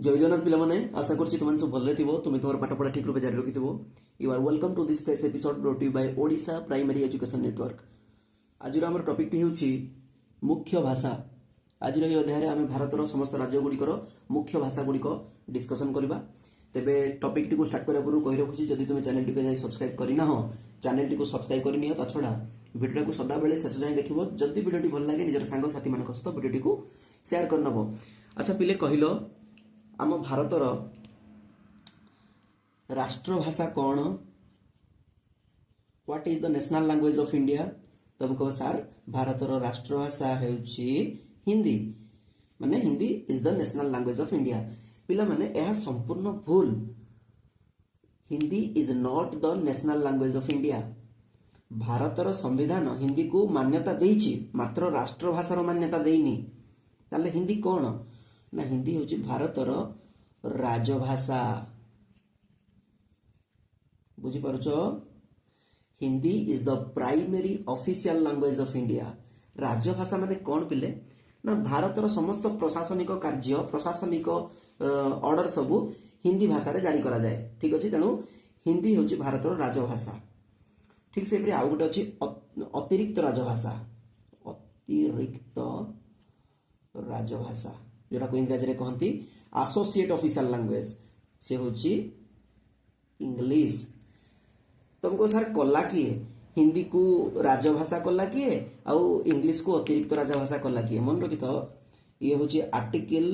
जय जगन्नाथ पिलाने आशा करछि तुम सब भले थिबो तुम तुम पाठ पढ़ा ठीक रूप जारी रखिथिबो। You are welcome to this place episode brought you by Odisha primary education network. आज आम टॉपिक टी होछि मुख्य भाषा। आज ये अध्याय आम भारतर समस्त राज्य गुड़िकर मुख्य भाषा गुड़िक डिस्कसन करबा। तेबे टॉपिक टी को स्टार्ट करबा पूर्व कहि रखुछि जदि तुम चैनल टी को जाय सब्सक्राइब करना हो चैनल टी को सब्सक्राइब करनी हो छड़ा वीडियो को सदा बेले शेष जाय देखिबो। जदि वीडियो टी भल लागे निजर सांग साथी मान सहित वीडियो टी को शेयर करनबो। अच्छा पिले कहिलो आम भारतर राष्ट्रभाषा कौन? What is the national language of India? तुम कह सार भारतर राष्ट्रभाषा हेउची हिंदी, माने Hindi is the national language of India. पिला माने यह संपूर्ण भूल। Hindi is not the national language of India. भारतर संविधान हिंदी को मान्यता देइछि, मात्र राष्ट्रभाषार मान्यता देइनी। ताले हिंदी कौन ना? हिंदी होची भारतर राजभाषा। बुझी पारुछ? Hindi is the primary official language of India. राजभाषा माने कौन पिले ना? भारतर समस्त प्रशासनिक कार्य प्रशासनिक ऑर्डर सबू हिंदी भाषा रे जारी करा जाए। ठीक अछि, तेणु हिंदी होची भारतर राजभाषा। ठीक से आउ गोटे अछि अतिरिक्त राजभाषा। अतिरिक्त राजभाषा जोटा को इंग्रजी रे कहंती एसोसिएट ऑफिशियल लैंग्वेज, से होची इंग्लिश। तुमको सर कला किए? हिंदी को राजभाषा कला किए आउ इंग्लिश को अतिरिक्त राजभाषा कला किए? मन रखि तो ये होची आर्टिकल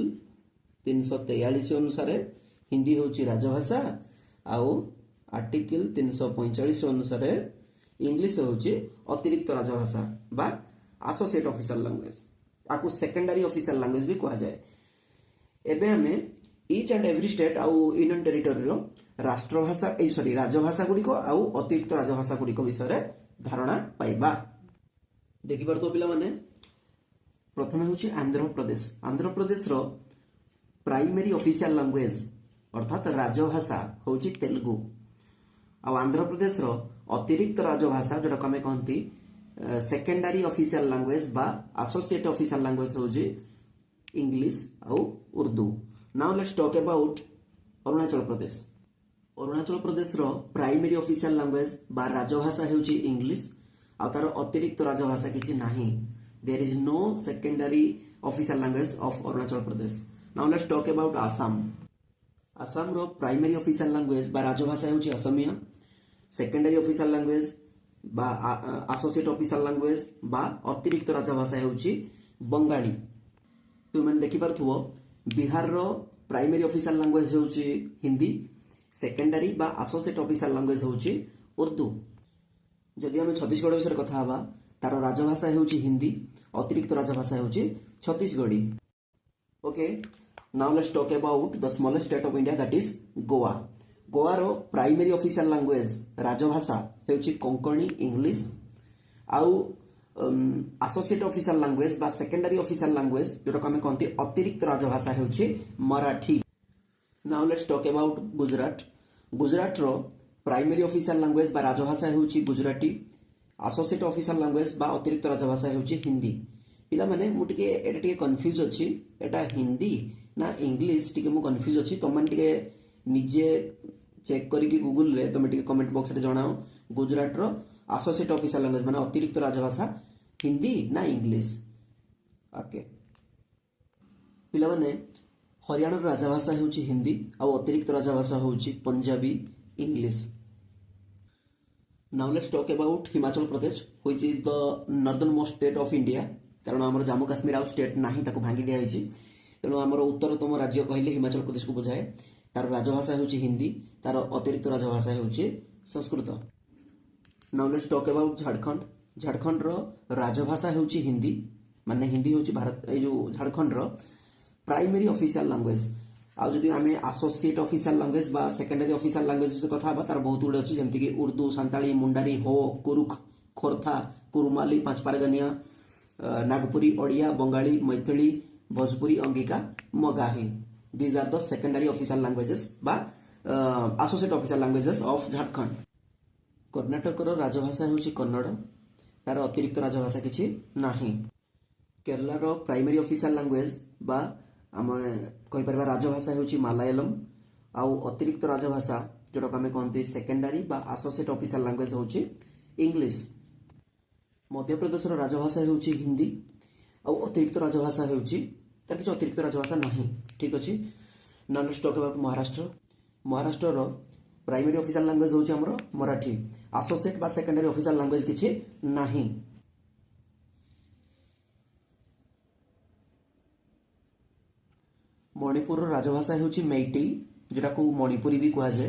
343 अनुसार हिंदी होची राजभाषा आउ आर्टिकल 345 अनुसार इंग्लिश होची अतिरिक्त राजभाषा बा एसोसिएट ऑफिशियल लैंग्वेज। आकु सेकेंडरी ऑफिशियल लैंग्वेज भी कहा जाए। एबे हमें ईच एंड एवरी स्टेट आउ यूनियन टेरिटोरी रो राष्ट्रभाषा सॉरी राजभाषा गुड़िक आउ अतिरिक्त राजभाषा गुड़िक विषय धारणा पाइबा। देखि पारतो पिला माने प्रथमे होची आंध्र प्रदेश। आंध्र प्रदेश रो प्राइमरी ऑफिशियल लैंग्वेज अर्थात राजभाषा होची तेलुगु। आ आंध्र प्रदेश रो अतिरिक्त राजभाषा जोटा कमे कहंती सेकेंडरी ऑफिशियल लैंग्वेज बा एसोसिएट ऑफिशियल लैंग्वेज होची इंग्लिश आउ Urdu. Now let's talk about Arunachal Pradesh. Arunachal Pradesh रो प्राइमरी ऑफिशियल लैंग्वेज बा राजभाषा हेउची इंग्लिश आ तार अतिरिक्त राजभाषा किछि नाही। There is no secondary official language of Arunachal Pradesh. Now let's talk about Assam. Assam रो प्राइमरी ऑफिशियल लैंग्वेज बा राजभाषा हेउची असमिया। सेकेंडरी ऑफिशियल लैंग्वेज बा एसोसिएट ऑफिशियल लैंग्वेज बा अतिरिक्त राजभाषा हेउची बंगाली। तुम देखि पारथुओ बिहार रो प्राइमरी ऑफिशियल लैंग्वेज होची हिंदी, सेकेंडरी बा एसोसिएट ऑफिशियल लैंग्वेज होची उर्दू। जदि हम छत्तीसगढ़ विषय कथा हवा तार राजभाषा होची हिंदी, अतिरिक्त राजभाषा होची Chhattisgarhi. Okay, now let's talk about the smallest state of India that is Goa. Goa रो प्राइमरी ऑफिशियल लैंग्वेज राजभाषा होची कोंकणी इंग्लिश आउ एसोसिएट ऑफिशियल लैंग्वेज बा सेकेंडरी ऑफिशियल लैंग्वेज जोटा को हमें कहते अतिरिक्त राजभाषा होची Marathi. Now let's talk about Gujarat. Gujarat रो प्राइमरी ऑफिशियल लैंग्वेज बा राजभाषा होची गुजराती। एसोसिएट ऑफिशियल लैंग्वेज बा अतिरिक्त राजभाषा होची हिंदी। पिला माने मु टिके एटा टिके कंफ्यूज अछि, एटा हिंदी ना इंग्लिश टिके मु कंफ्यूज अछि। तुम माने टिके निजे चेक करी कि गूगल रे तुम टिके कमेंट बॉक्स रे जणाओ गुजरात रो एसोसिएट ऑफिशियल लैंग्वेज माने अतिरिक्त राजभाषा हिंदी ना इंग्लिश। ओके पिला माने हरियाणा राजभाषा होची हिंदी और अतिरिक्त राजभाषा होची Punjabi English. Now let's talk about Himachal Pradesh which is the northern most state of India. कारण हमर जम्मू काश्मीर आउ स्टेट नाही ताको भांगी दिया होची, तेणु हमर उत्तरतम राज्य कहले हिमाचल प्रदेश को बुझाए। तार राजभाषा होची हिंदी, तार अतिरिक्त राजभाषा होची Sanskrit. Now let's talk about Jharkhand. Jharkhand रो राजभाषा होची हिंदी, माने हिंदी होची भारत ए जो झारखंड रो प्राइमरी ऑफिशियल लैंग्वेज। आ जदि हमें एसोसिएट ऑफिशियल लैंग्वेज बा सेकेंडरी ऑफिशियल लैंग्वेज विषय कथा बा तार बहुत गुड अछि, जेमति कि Urdu, Santali, Mundari, Ho, Kurukh, Khortha, Kurmali, Panchpargania, Nagpuri, Odia, Bengali, Maithili, Bhojpuri, Angika, Magahi. These are the secondary official languages बा associate official languages of Jharkhand. Karnataka रो राजभाषा होची कन्नड़, तार अतिरिक्त राजभाषा किछि नाही। केरला रो प्राइमरी ऑफिशियल लैंग्वेज बा आम कहीपर राजभाषा हूँ मालायालम आउ अतिरिक्त राजभाषा जोटा आम कहते सेकेंडरी बा एसोसिएट ऑफिशियल लैंग्वेज हूँ इंग्लिश। मध्य प्रदेश राजभाषा हूँ हिंदी आउ अतिरिक्त राजभाषा हूँ तार किसी अतिरिक्त राजभाषा नहीं। ठीक अच्छे। Now let's talk about Maharashtra. Maharashtra primary official language हूँ आमर मराठी। एसोसिएट बा सेकेंडरी ऑफिशियल लैंग्वेज किसी नहीं। मणिपुर राजभाषा हूँ मेइटी जोटा को मणिपुरी भी कहुए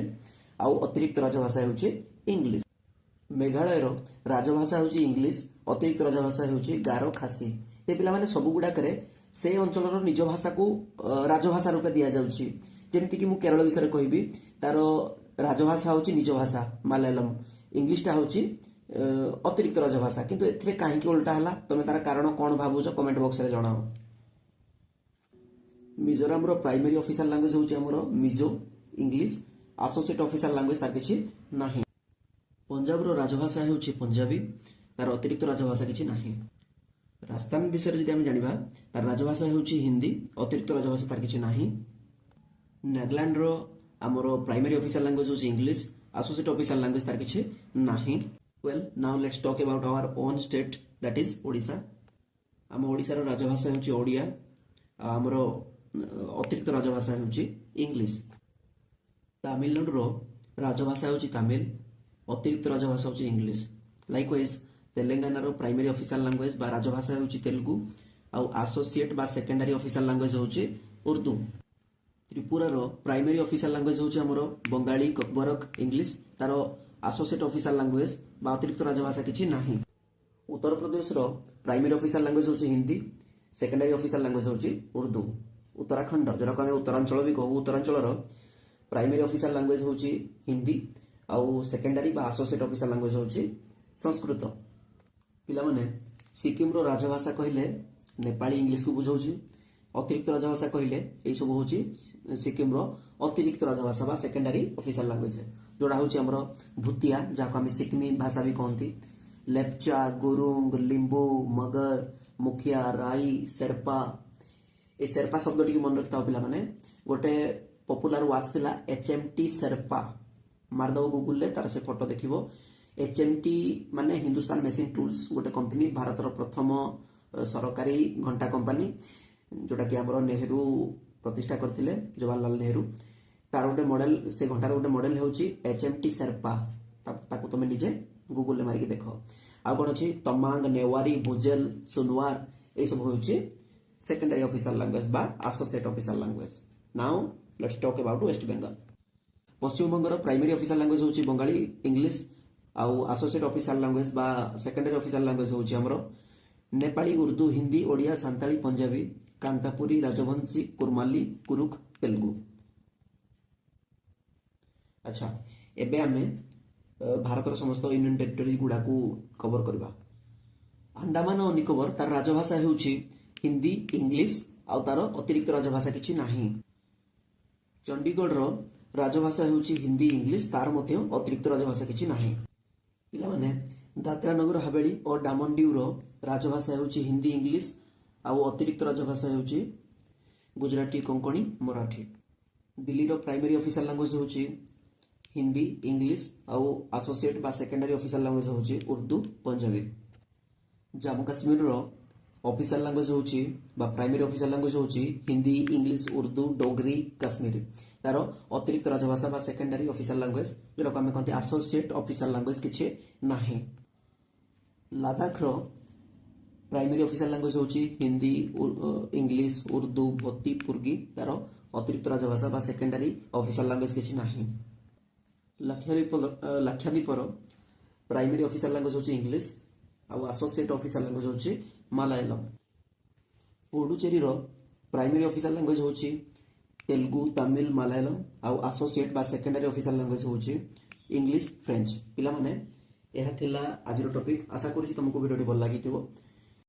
आउ अतिरिक्त राजभाषा हूँ इंग्लिश। मेघालय राजभाषा हूँ इंग्लिश अतिरिक्त राजभाषा हूँ गारो खासी। ये पिला सब गुड़ाक से अंचल निज भाषा को राजभाषा रूपे दि जाऊँगी। जमीक मु केरल विषय कहि तार राजभाषा हूँ निज भाषा मालयालम इंग्लिशटा हूँ अतिरिक्त राजभाषा किंतु एथिरे काहेकि उल्टा हला तुम तार कारण कौन भावुच कमेंट बॉक्स रे जणाओ। मिजोराम प्राइमरी ऑफिशियल लैंग्वेज हूँ आमर Mizo English associate official language तार किछि नाही। पंजाब राजभाषा हूँ पंजाबी तार अतिरिक्त राजभाषा किछि नाही। राजस्थान विषय जदि आम जानिबा तार राजभाषा हूँ हिंदी अतिरिक्त राजभाषा तार किछि नाही। नागालैंड आमर प्राइमरी ऑफिशियल लैंग्वेज हूँ इंग्लिश एसोसिएट ऑफिशियल लैंग्वेज तार किछि नाही। Well now let's talk about our own state that is Odisha. आम ओडिशार राजभाषा हूँ ओडिया आमर अतिरिक्त राजभाषा हूँ इंग्लिश। तमिलनाडु राजभाषा हूँ तमिल अतिरिक्त राजभाषा हूँ English. Likewise Telangana primary official language बा राजभाषा हूँ तेलुगु आउ एसोसिएट बा सेकेंडरी ऑफिशियल लैंग्वेज हूँ Urdu. Tripura primary official language हूँ आमर बंगाली ककबरक इंग्लिश तार एसोसिएट ऑफिशियल लैंग्वेज बा अतिरिक्त राजभाषा किछि नाही। Uttar Pradesh primary official language हूँ हिंदी सेकेंडरी ऑफिशियल लैंग्वेज हूँ उर्दू। उत्तराखंड जो आम उत्तरांचल भी कहू उत्तरांचल प्राइमरी ऑफिशियल लैंग्वेज हूँ हिंदी आउ सेकेंडरी बा एसोसिएट ऑफिशियल लैंग्वेज हूँ संस्कृत। पिला माने सिक्किम राजभाषा कहले नेपाली इंग्लिश को बुझाऊँ अतिरिक्त राजभाषा कहले यही सब हूँ सिक्किम अतिरिक्त राजभाषा बा सेकेंडरी ऑफिशियल लैंग्वेज जोड़ा हूँ आमर भूतिया जहाँ आम सिक्किमी भाषा भी कहती। लेप्चा गुरुंग लिंबू मगर मुखिया राई शेर्पा ए शेर्पा शब्द टी मन रखिता पिला माने गोटे पॉपुलर वाच थिला HMT शेर्पा मारदव गूगल तार से फोटो देखिबो। HMT माने हिंदुस्तान मेसिन टूल्स गोटे कंपनी भारतर प्रथम सरकारी घंटा कंपनी जोटा कि आमर नेहरू प्रतिष्ठा करथिले जवाहरलाल नेहरू। तार गोटे मॉडल से घंटार गोटे मॉडल होउची HMT शेर्पा ताकू तुम निजे गूगल ले मारिक देख। आ कौन अच्छी तमांग नेवारी भुजेल सुनवार ये सब होउची सेकेंडरी ऑफिशियल लैंग्वेज बा associate official language. Now let's talk about West Bengal. पश्चिम बंगर प्राइमरी ऑफिशियल लैंग्वेज होउची बंगाली इंग्लिश आउ एसोसिएट ऑफिशियल लैंग्वेज बा सेकेंडरी ऑफिशियल लैंग्वेज होउची हमरो नेपाली उर्दू हिंदी ओडिया सांताली पंजाबी कांतापुरी राजवंशी कुरमाली कुरुख तेलुगु। अच्छा एबे आमे भारतर समस्त यूनियन टेरिटोरी गुड़ा को कवर करबा। अंडमान और निकोबर तार राजभाषा होउची हिंदी इंग्लिश आउ तार अतिरिक्त राजभाषा किछि नाही। चंडीगढ़ राजभाषा होउची हिंदी इंग्लिश तार मध्य अतिरिक्त राजभाषा किछि नाही। पिला माने दादरा नगर हवेली और डामन डीउ राजभाषा होउची हिंदी इंग्लिश आउ अतिरिक्त राजभाषा होउची Gujarati Konkani Marathi. Delhi primary official language होउची हिंदी इंग्लिश आउ एसोसिएट बा सेकेंडरी ऑफिशियल लैंग्वेज होउची उर्दू पंजाबी। जम्मू काश्मीर ऑफिशियल लैंग्वेज होउची बा प्राइमरी ऑफिशियल लैंग्वेज होउची हिंदी इंग्लिश उर्दू डोगरी कश्मीरी तार अतिरिक्त राजभाषा बा सेकेंडरी ऑफिशियल लैंग्वेज जोटा आम कहते एसोसिएट ऑफिशियल लैंग्वेज किछि नाही। लद्दाख प्राइमरी ऑफिशियल लैंग्वेज होउची हिंदी इंग्लिश उर्दू भोतीपुर्गी तार अतिरिक्त राजभाषा बा सेकेंडरी ऑफिशियल लैंग्वेज किछि नाही। लक्षद्वीप प्राइमरी ऑफिशियल लैंग्वेज होउची इंग्लिश आउ एसोसिएट ऑफिशियल लैंग्वेज होउची Malayalam. Puducherry primary official language होउची तेलुगु तमिल मालायालम आउ एसोसिएट बा सेकेंडरी ऑफिशियल लैंग्वेज होउची इंग्लिश फ्रेंच। पिला माने यह थिला आज टॉपिक। आशा करूची तुमको वीडियो भल लागिथिबो।